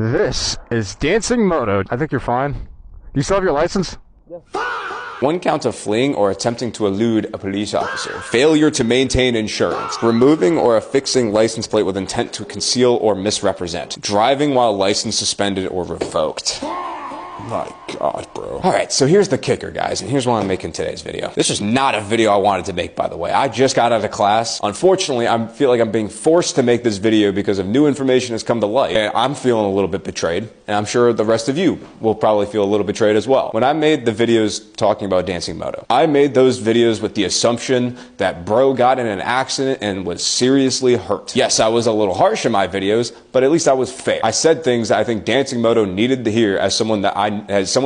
This is Dancing Moto. I think you're fine. Do you still have your license? Yeah. 1 count of fleeing or attempting to elude a police officer. Failure to maintain insurance. Removing or affixing license plate with intent to conceal or misrepresent. Driving while license suspended or revoked. My God, bro. Alright, so here's the kicker, guys, and here's why I'm making today's video. This is not a video I wanted to make, by the way. I just got out of class. Unfortunately, I feel like I'm being forced to make this video because of new information has come to light. And I'm feeling a little bit betrayed, and I'm sure the rest of you will probably feel a little betrayed as well. When I made the videos talking about Dancing Moto, I made those videos with the assumption that bro got in an accident and was seriously hurt. Yes, I was a little harsh in my videos, but at least I was fair. I said things that I think Dancing Moto needed to hear as someone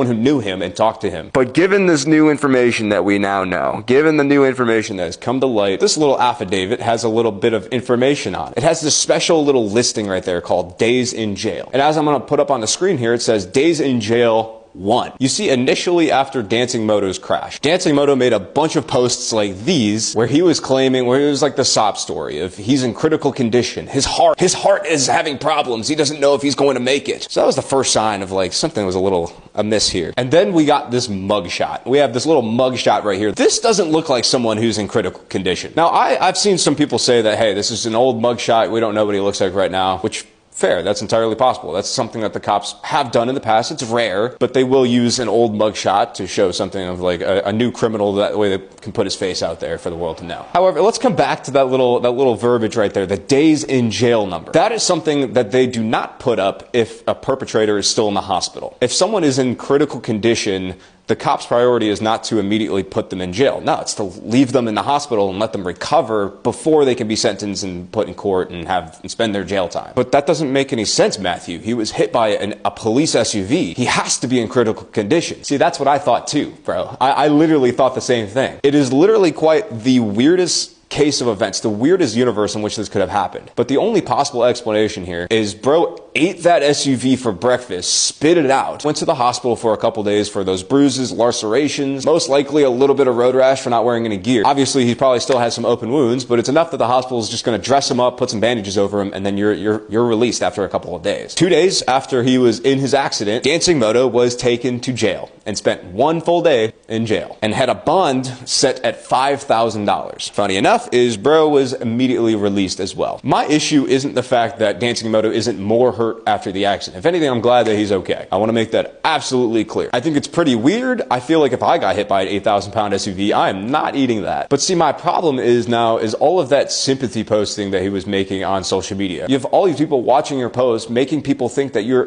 who knew him and talked to him. But given this new information that we now know, given the new information that has come to light, this little affidavit has a little bit of information on it. It has this special little listing right there called Days in Jail. And as I'm going to put up on the screen here, it says Days in Jail 1. You see, initially after Dancing Moto's crash, Dancing Moto made a bunch of posts like these where he was claiming, where it was like the sob story of he's in critical condition. His heart is having problems. He doesn't know if he's going to make it. So that was the first sign of like something was a little amiss here. And then we got this mugshot. We have this little mugshot right here. This doesn't look like someone who's in critical condition. Now, I've seen some people say that, hey, this is an old mugshot. We don't know what he looks like right now, which fair, that's entirely possible. That's something that the cops have done in the past. It's rare, but they will use an old mugshot to show something of like a new criminal, that way they can put his face out there for the world to know. However, let's come back to that little verbiage right there, the days in jail number. That is something that they do not put up if a perpetrator is still in the hospital. If someone is in critical condition, the cop's priority is not to immediately put them in jail. No, it's to leave them in the hospital and let them recover before they can be sentenced and put in court and spend their jail time. But that doesn't make any sense, Matthew. He was hit by a police SUV. He has to be in critical condition. See, that's what I thought too, bro. I literally thought the same thing. It is literally quite the weirdest case of events, the weirdest universe in which this could have happened. But the only possible explanation here is bro ate that SUV for breakfast, spit it out, went to the hospital for a couple days for those bruises, lacerations, most likely a little bit of road rash for not wearing any gear. Obviously, he probably still has some open wounds, but it's enough that the hospital is just going to dress him up, put some bandages over him, and then you're released after a couple of days. 2 days after he was in his accident, Dancing Moto was taken to jail and spent 1 full day in jail and had a bond set at $5,000. Funny enough is bro was immediately released as well. My issue isn't the fact that Dancing Moto isn't more hurt after the accident. If anything, I'm glad that he's okay. I want to make that absolutely clear. I think it's pretty weird. I feel like if I got hit by an 8,000-pound SUV, I am not eating that. But see, my problem is all of that sympathy posting that he was making on social media. You have all these people watching your post, making people think that you're